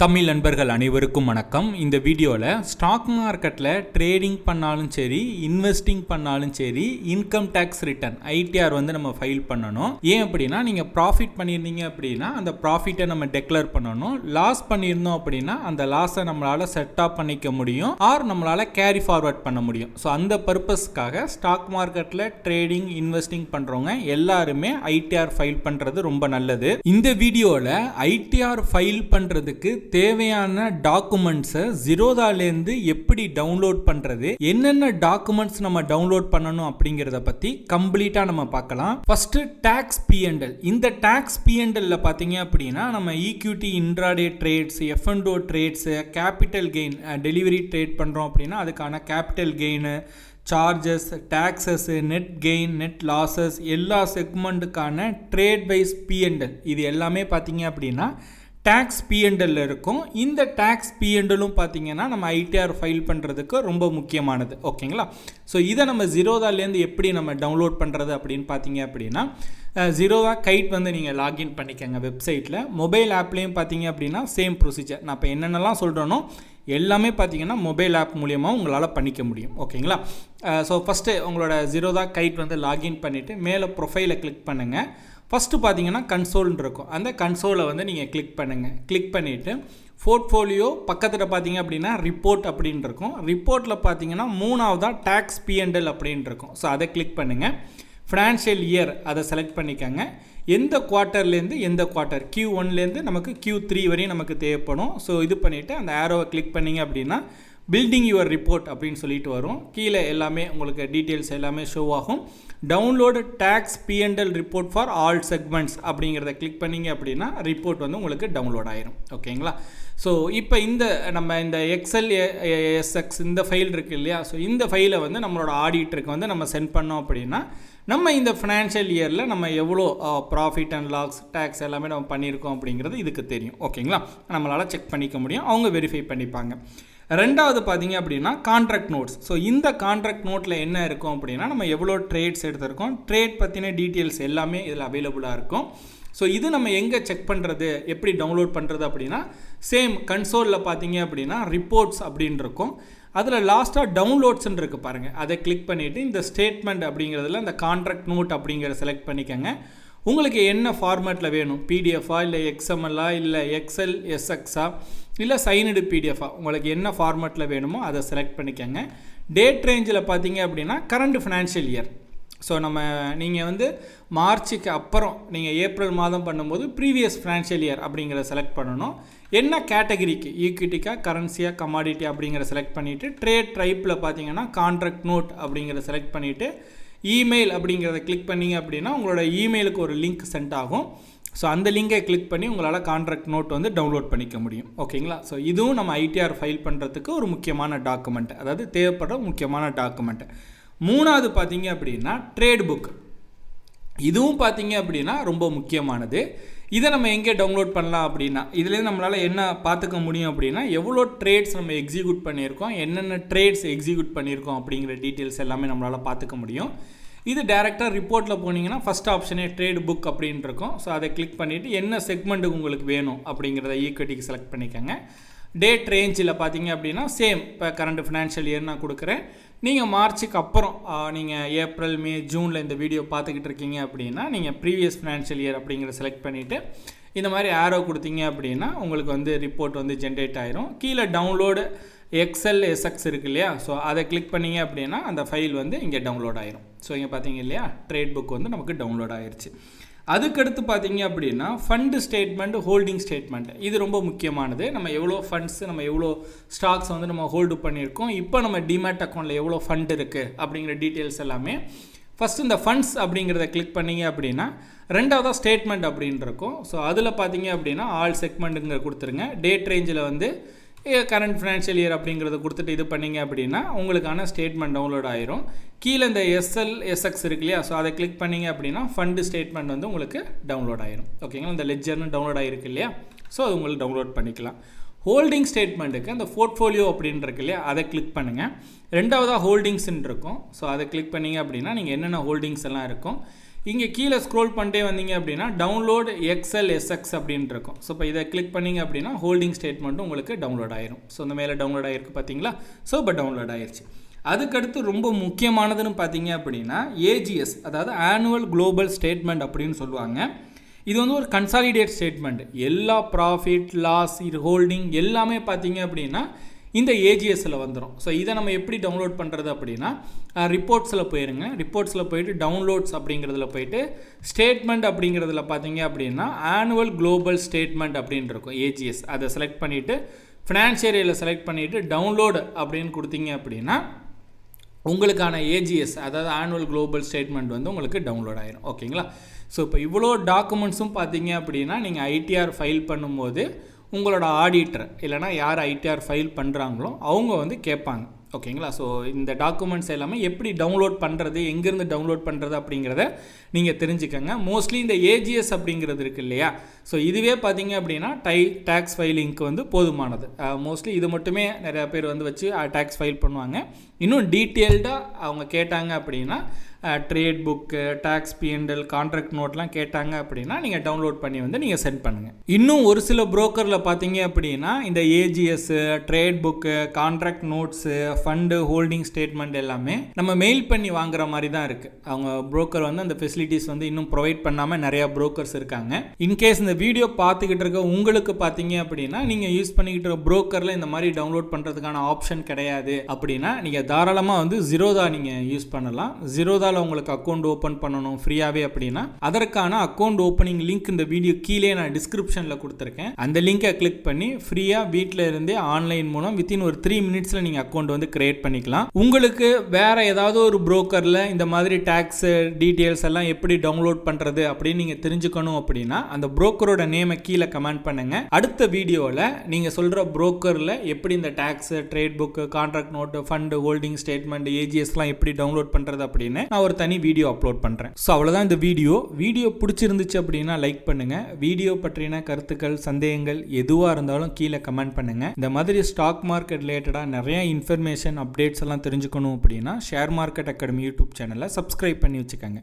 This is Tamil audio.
தமிழ் நண்பர்கள் அனைவருக்கும் வணக்கம். இந்த வீடியோவில் ஸ்டாக் மார்க்கெட்டில் ட்ரேடிங் பண்ணாலும் சரி, இன்வெஸ்டிங் பண்ணாலும் சரி, இன்கம் டேக்ஸ் ரிட்டர்ன் ஐடிஆர் நம்ம ஃபைல் பண்ணணும். ஏன் அப்படின்னா, நீங்கள் ப்ராஃபிட் பண்ணியிருந்தீங்க அப்படின்னா அந்த ப்ராஃபிட்டை நம்ம டெக்ளேர் பண்ணணும். லாஸ் பண்ணியிருந்தோம் அப்படின்னா அந்த லாஸை நம்மளால் செட் ஆஃப் பண்ணிக்க முடியும், ஆர் நம்மளால் கேரி ஃபார்வர்ட் பண்ண முடியும். ஸோ அந்த பர்பஸ்க்காக ஸ்டாக் மார்க்கெட்டில் ட்ரேடிங் இன்வெஸ்டிங் பண்ணுறவங்க எல்லாருமே ஐடிஆர் ஃபைல் பண்ணுறது ரொம்ப நல்லது. இந்த வீடியோவில் ஐடிஆர் ஃபைல் பண்ணுறதுக்கு தேவையான டாக்குமெண்ட்ஸை ஜீரோதாலேருந்து எப்படி டவுன்லோட் பண்ணுறது, என்னென்ன டாக்குமெண்ட்ஸ் நம்ம டவுன்லோட் பண்ணணும் அப்படிங்கிறத பற்றி கம்ப்ளீட்டாக நம்ம பார்க்கலாம். First tax P&L. இந்த டேக்ஸ் P&L பார்த்தீங்க அப்படின்னா நம்ம equity intraday trades, F&O trades, capital gain delivery trade பண்ணுறோம் அப்படின்னா அதுக்கான capital gain, charges, taxes, net gain, net losses, எல்லா செக்மெண்ட்டுக்கான ட்ரேட் வைஸ் P&L இது எல்லாமே பார்த்தீங்க அப்படின்னா டேக்ஸ் P&L இருக்கும். இந்த டேக்ஸ் P&L பார்த்தீங்கன்னா நம்ம ஐடிஆர் ஃபைல் பண்ணுறதுக்கு ரொம்ப முக்கியமானது. ஓகேங்களா? ஸோ இதை நம்ம ஜீரோதாலேருந்து எப்படி நம்ம டவுன்லோட் பண்ணுறது அப்படின்னு பார்த்தீங்க அப்படின்னா, ஜீரோதா கைட் நீங்கள் லாகின் பண்ணிக்கோங்க வெப்சைட்டில். மொபைல் ஆப்லேயும் பார்த்தீங்க அப்படின்னா சேம் ப்ரொசீஜர். நான் இப்போ என்னென்னலாம் சொல்கிறேனோ எல்லாமே பார்த்தீங்கன்னா மொபைல் ஆப் மூலியமாக உங்களால் பண்ணிக்க முடியும். ஓகேங்களா? ஸோ ஃபஸ்ட்டு உங்களோட ஜீரோதா கைட் லாகின் பண்ணிவிட்டு மேலே ப்ரொஃபைலை கிளிக் பண்ணுங்கள். ஃபஸ்ட்டு பார்த்தீங்கன்னா கன்சோல்னு இருக்கும். அந்த கன்சோலை நீங்கள் கிளிக் பண்ணுங்கள். கிளிக் பண்ணிவிட்டு போர்ட்ஃபோலியோ பக்கத்தில் பார்த்தீங்க அப்படின்னா ரிப்போர்ட் அப்படின்னு இருக்கும். ரிப்போர்ட்டில் பார்த்தீங்கன்னா மூணாவதாக டேக்ஸ் P&L அப்படின்னு இருக்கும். ஸோ அதை கிளிக் பண்ணுங்கள். ஃபினான்ஷியல் இயர் அதை செலக்ட் பண்ணிக்கோங்க. எந்த குவார்ட்டர்லேருந்து எந்த குவார்ட்டர், Q1லேருந்து நமக்கு Q3 வரையும் நமக்கு தேவைப்படும். ஸோ இது பண்ணிவிட்டு அந்த ஆரோவை கிளிக் பண்ணிங்க அப்படின்னா பில்டிங் யுவர் ரிப்போர்ட் அப்படின்னு சொல்லிட்டு வரும். கீழே எல்லாமே உங்களுக்கு டீட்டெயில்ஸ் எல்லாமே ஷோ ஆகும். Download tax P&L report for all segments அப்படிங்கிறத கிளிக் பண்ணிங்க அப்படின்னா ரிப்போர்ட் உங்களுக்கு டவுன்லோட் ஆயிரும். ஓகேங்களா? ஸோ இப்போ நம்ம இந்த எக்ஸல் எஸ்எக்ஸ் இந்த ஃபைல் இருக்குது இல்லையா? ஸோ இந்த ஃபைலை நம்மளோட ஆடிட்டருக்கு நம்ம சென்ட் பண்ணோம் அப்படின்னா நம்ம இந்த ஃபினான்ஷியல் இயரில் நம்ம எவ்வளோ ப்ராஃபிட் அண்ட் லாஸ் டேக்ஸ் எல்லாமே நம்ம பண்ணியிருக்கோம் அப்படிங்கிறது இதுக்கு தெரியும். ஓகேங்களா? நம்மளால் செக் பண்ணிக்க முடியும், அவங்க வெரிஃபை பண்ணிப்பாங்க. ரெண்டாவது பார்த்தீங்க அப்படின்னா கான்ட்ராக்ட் நோட்ஸ். ஸோ இந்த கான்ட்ராக்ட் நோட்டில் என்ன இருக்கும் அப்படின்னா நம்ம எவ்வளோ ட்ரேட்ஸ் எடுத்திருக்கோம், ட்ரேட் பற்றின டீட்டெயில்ஸ் எல்லாமே இதில் அவைலபிளாக இருக்கும். ஸோ இது நம்ம எங்கே செக் பண்ணுறது, எப்படி டவுன்லோட் பண்ணுறது அப்படின்னா சேம் கன்சோலில் பார்த்தீங்க அப்படின்னா ரிப்போர்ட்ஸ் அப்படின்னு இருக்கும். அதில் லாஸ்ட்டாக டவுன்லோட்ஸ்ன்னு இருக்குது பாருங்கள். அதை கிளிக் பண்ணிவிட்டு இந்த ஸ்டேட்மெண்ட் அப்படிங்கிறதுல இந்த கான்ட்ராக்ட் நோட் அப்படிங்கிறத செலக்ட் பண்ணிக்கோங்க. உங்களுக்கு என்ன ஃபார்மேட்டில் வேணும், பிடிஎஃபா இல்லை எக்ஸ்எம்எல்லா இல்லை எக்ஸல் எஸ்எக்ஸா இல்லை சைனடு பிடிஎஃபா, உங்களுக்கு என்ன ஃபார்மேட்டில் வேணுமோ அதை செலக்ட் பண்ணிக்கோங்க. டேட் ரேஞ்சில் பார்த்தீங்க அப்படின்னா கரண்ட் ஃபினான்ஷியல் இயர். ஸோ நீங்கள் மார்ச்சுக்கு அப்புறம் நீங்கள் ஏப்ரல் மாதம் பண்ணும்போது ப்ரீவியஸ் ஃபினான்ஷியல் இயர் அப்படிங்கிறத செலக்ட் பண்ணணும். என்ன கேட்டகரிக்கு, ஈக்விட்டிக்கா, கரன்சியாக, கமாடிட்டி அப்படிங்கிற செலக்ட் பண்ணிவிட்டு ட்ரேட் டைப்பில் பார்த்தீங்கன்னா கான்ட்ராக்ட் நோட் அப்படிங்கிறத செலக்ட் பண்ணிவிட்டு இமெயில் அப்படிங்கிறத கிளிக் பண்ணிங்க அப்படின்னா உங்களோட இமெயிலுக்கு ஒரு லிங்க் சென்ட் ஆகும். ஸோ அந்த லிங்கை கிளிக் பண்ணி உங்களால் கான்ட்ராக்ட் நோட் டவுன்லோட் பண்ணிக்க முடியும். ஓகேங்களா? ஸோ இதுவும் நம்ம ஐடிஆர் ஃபைல் பண்ணுறதுக்கு ஒரு முக்கியமான டாக்குமெண்ட், அதாவது தேவைப்படுற முக்கியமான டாக்குமெண்ட். மூணாவது பார்த்தீங்க அப்படின்னா ட்ரேட் புக். இதுவும் பார்த்தீங்க அப்படின்னா ரொம்ப முக்கியமானது. இதை நம்ம எங்கே டவுன்லோட் பண்ணலாம் அப்படின்னா இதுலேருந்து நம்மளால் என்ன பார்த்துக்க முடியும் அப்படின்னா எவ்வளோ ட்ரேட்ஸ் நம்ம எக்ஸிக்யூட் பண்ணியிருக்கோம், என்னென்ன ட்ரேட்ஸ் எக்ஸிக்யூட் பண்ணியிருக்கோம் அப்படிங்கிற டீட்டெயில்ஸ் எல்லாமே நம்மளால் பார்த்துக்க முடியும். இது டேரெக்டாக ரிப்போர்ட்டில் போனீங்கன்னா ஃபஸ்ட் ஆப்ஷனே ட்ரேட் புக் அப்படின்னு இருக்கும். ஸோ அதை கிளிக் பண்ணிவிட்டு என்ன செக்மெண்ட்டுக்கு உங்களுக்கு வேணும் அப்படிங்கிறத ஈக்விட்டிக்கு செலக்ட் பண்ணிக்கோங்க. டேட் ரேஞ்சில் பார்த்தீங்க அப்படின்னா சேம், இப்போ கரண்ட் ஃபினான்ஷியல் இயர் நான் கொடுக்குறேன். நீங்கள் மார்ச்சுக்கு அப்புறம் நீங்கள் ஏப்ரல் மே ஜூனில் இந்த வீடியோ பார்த்துக்கிட்டு இருக்கீங்க அப்படின்னா நீங்கள் ப்ரீவியஸ் ஃபினான்ஷியல் இயர் அப்படிங்கிறத செலக்ட் பண்ணிவிட்டு இந்த மாதிரி ஆரோ கொடுத்தீங்க அப்படின்னா உங்களுக்கு ரிப்போர்ட் ஜென்ரேட் ஆயிரும். கீழே டவுன்லோடு எக்ஸல் எஸ்எக்ஸ் இருக்குது இல்லையா? ஸோ அதை கிளிக் பண்ணிங்க அப்படின்னா அந்த ஃபைல் இங்கே டவுன்லோட் ஆயிரும். ஸோ இங்கே பார்த்தீங்க இல்லையா, ட்ரேட் புக் நமக்கு டவுன்லோட் ஆயிடுச்சு. அதுக்கடுத்து பார்த்தீங்க அப்படின்னா ஃபண்டு ஸ்டேட்மெண்ட், ஹோல்டிங் ஸ்டேட்மெண்ட். இது ரொம்ப முக்கியமானது. நம்ம எவ்வளோ ஃபண்ட்ஸ், நம்ம எவ்வளோ ஸ்டாக்ஸ் நம்ம ஹோல்டு பண்ணியிருக்கோம், இப்போ நம்ம டிமேட் அக்கௌண்ட்டில் எவ்வளோ ஃபண்ட் இருக்குது அப்படிங்கிற டீட்டெயில்ஸ் எல்லாமே ஃபஸ்ட்டு இந்த ஃபண்ட்ஸ் அப்படிங்கிறத கிளிக் பண்ணிங்க அப்படின்னா ரெண்டாவதாக ஸ்டேட்மெண்ட் அப்படின்னு இருக்கும். ஸோ அதில் பார்த்தீங்க அப்படின்னா ஆல் செக்மெண்ட்டுங்க கொடுத்துருங்க. டேட் ரேஞ்சில் கரண்ட் ஃபினான்ஷியல் இயர் அப்படிங்கிறத கொடுத்துட்டு இது பண்ணிங்க அப்படின்னா உங்களுக்கான ஸ்டேட்மெண்ட் டவுன்லோட் ஆயிரும். கீழே இந்த எஸ்எல் எஸ்எக்ஸ் இருக்கு இல்லையா? ஸோ அதை கிளிக் பண்ணிங்க அப்படின்னா ஃபண்டு ஸ்டேட்மெண்ட் உங்களுக்கு டவுன்லோட் ஆயிரும். ஓகேங்களா? இந்த லெட்ஜர்னு டவுன்லோட் ஆகிருக்கு இல்லையா? ஸோ அது உங்களுக்கு டவுன்லோட் பண்ணிக்கலாம். ஹோல்டிங் ஸ்டேட்மெண்ட்டுக்கு அந்த போர்ட்ஃபோலியோ அப்படின்னு இருக்கு இல்லையா, அதை கிளிக் பண்ணுங்கள். ரெண்டாவதாக ஹோல்டிங்ஸ்ன்னு இருக்கும். ஸோ அதை கிளிக் பண்ணிங்க அப்படின்னா நீங்கள் என்னென்ன ஹோல்டிங்ஸ் எல்லாம் இருக்கும், இங்கே கீழே ஸ்க்ரோல் பண்ணிட்டே வந்தீங்க அப்படின்னா டவுன்லோட் எக்ஸல் எஸ்எக்ஸ் அப்படின்னு இருக்கும். ஸோ இப்போ இதை கிளிக் பண்ணிங்க அப்படின்னா ஹோல்டிங் ஸ்டேட்மெண்ட்டும் உங்களுக்கு டவுன்லோட் ஆயிரும். ஸோ இந்த மேலே டவுன்லோட் ஆகிருக்கு பார்த்தீங்களா. ஸோ இப்போ டவுன்லோட் ஆயிடுச்சு. அதுக்கடுத்து ரொம்ப முக்கியமானதுன்னு பார்த்தீங்க அப்படின்னா ஏஜிஎஸ், அதாவது ஆனுவல் குளோபல் ஸ்டேட்மெண்ட் அப்படின்னு சொல்லுவாங்க. இது வந்து ஒரு கன்சாலிடேட் ஸ்டேட்மெண்ட். எல்லா ப்ராஃபிட் லாஸ் இது ஹோல்டிங் எல்லாமே பார்த்தீங்க அப்படின்னா இந்த ஏஜிஎஸ்ஸில் வந்துடும். ஸோ இதை நம்ம எப்படி டவுன்லோட் பண்ணுறது அப்படின்னா ரிப்போர்ட்ஸில் போயிருங்க. ரிப்போர்ட்ஸில் போயிட்டு டவுன்லோட்ஸ் அப்படிங்கிறதுல போயிட்டு ஸ்டேட்மெண்ட் அப்படிங்கிறதுல பார்த்தீங்க அப்படின்னா ஆனுவல் குளோபல் ஸ்டேட்மெண்ட் அப்படின்னு இருக்கும் ஏஜிஎஸ். அதை செலக்ட் பண்ணிவிட்டு ஃபினான்ஷியல் இயரில் செலக்ட் பண்ணிவிட்டு டவுன்லோடு அப்படின்னு கொடுத்தீங்க அப்படின்னா உங்களுக்கான ஏஜிஎஸ், அதாவது ஆனுவல் குளோபல் ஸ்டேட்மெண்ட் வந்து உங்களுக்கு டவுன்லோட் ஆயிரும். ஓகேங்களா. ஸோ இப்போ இவ்வளோ டாக்குமெண்ட்ஸும் பார்த்தீங்க அப்படின்னா நீங்கள் ஐடிஆர் ஃபைல் பண்ணும்போது உங்களோட ஆடிட்டர் இல்லைனா யார் ஐடிஆர் ஃபைல் பண்ணுறாங்களோ அவங்க வந்து கேட்பாங்க. ஓகேங்களா. ஸோ இந்த டாக்குமெண்ட்ஸ் எல்லாமே எப்படி டவுன்லோட் பண்ணுறது, எங்கேருந்து டவுன்லோட் பண்ணுறது அப்படிங்கிறத நீங்கள் தெரிஞ்சுக்கோங்க. மோஸ்ட்லி இந்த ஏஜிஎஸ் அப்படிங்கிறது இருக்குது இல்லையா, ஸோ இதுவே பார்த்தீங்க அப்படின்னா டேக்ஸ் ஃபைலிங்க்கு வந்து போதுமானது. மோஸ்ட்லி இது மட்டுமே நிறையா பேர் வந்து வச்சு டேக்ஸ் ஃபைல் பண்ணுவாங்க. இன்னும் டீட்டெயில்டாக அவங்க கேட்டாங்க அப்படின்னா trade book, tax PNL, contract நோட்லாம் கேட்டாங்க அப்படின்னா நீங்கள் டவுன்லோட் பண்ணி வந்து நீங்கள் சென்ட் பண்ணுங்கள். இன்னும் ஒரு சில புரோக்கரில் பார்த்தீங்க அப்படின்னா இந்த AGS, trade book, contract notes, fund, holding statement எல்லாமே நம்ம மெயில் பண்ணி வாங்குற மாதிரி தான் இருக்குது. அவங்க புரோக்கர் வந்து அந்த ஃபெசிலிட்டிஸ் வந்து இன்னும் ப்ரொவைட் பண்ணாமல் நிறையா புரோக்கர்ஸ் இருக்காங்க. இன்கேஸ் இந்த வீடியோ பார்த்துக்கிட்டு இருக்க உங்களுக்கு பார்த்தீங்க அப்படின்னா நீங்கள் யூஸ் பண்ணிக்கிட்டு இருக்க புரோக்கரில் இந்த மாதிரி டவுன்லோட் பண்ணுறதுக்கான ஆப்ஷன் கிடையாது அப்படின்னா நீங்கள் தாராளமாக வந்து ஜீரோதா நீங்கள் யூஸ் பண்ணலாம். ஜீரோதா உங்களுக்கு அக்கௌண்ட் ஓபன் பண்ணணும் ஃப்ரீயாவே அப்படின்னா அதற்கான அக்கௌண்ட் ஓபனிங் லிங்க் இந்த வீடியோ கீழே நான் டிஸ்கிரிப்ஷன்ல கொடுத்துருக்கேன். அந்த லிங்கை கிளிக் பண்ணி ஃப்ரீயா வீட்டில் இருந்தே ஆன்லைன் மூலம் வித்தின் ஒரு 3 மினிட்ஸ்ல நீங்க அக்கௌண்ட் வந்து கிரியேட் பண்ணிக்கலாம். உங்களுக்கு வேற ஏதாவது ஒரு புரோக்கர்ல இந்த மாதிரி டாக்ஸ் டீடைல்ஸ் எல்லாம் எப்படி டவுன்லோட் பண்றது அப்படின்னு நீங்க தெரிஞ்சுக்கணும் அப்படின்னா அந்த புரோக்கரோட நேமை கீழே கமெண்ட் பண்ணுங்க. அடுத்த வீடியோல நீங்க சொல்ற புரோக்கர்ல எப்படி இந்த tax, trade book, contract note, fund, holding statement, AGS எல்லாம் எப்படி டவுன்லோட் பண்றது அப்படின்னு ஒரு தனி வீடியோ அப்லோட் பண்றேன். ஸோ அவ்வளோதான் இந்த வீடியோ பிடிச்சிருந்துச்சு அப்படின்னா லைக் பண்ணுங்க. வீடியோ பற்றின கருத்துக்கள், சந்தேகங்கள் எதுவாக இருந்தாலும் கீழே கமெண்ட் பண்ணுங்க. இந்த மாதிரி ஸ்டாக் மார்க்கெட் ரிலேட்டடாக நிறைய இன்ஃபர்மேஷன் அப்டேட்ஸ் எல்லாம் தெரிஞ்சுக்கணும் அப்படின்னா ஷேர் மார்க்கெட் அகாடமி யூடியூப் சேனலை சப்ஸ்கிரைப் பண்ணி வச்சுக்கோங்க.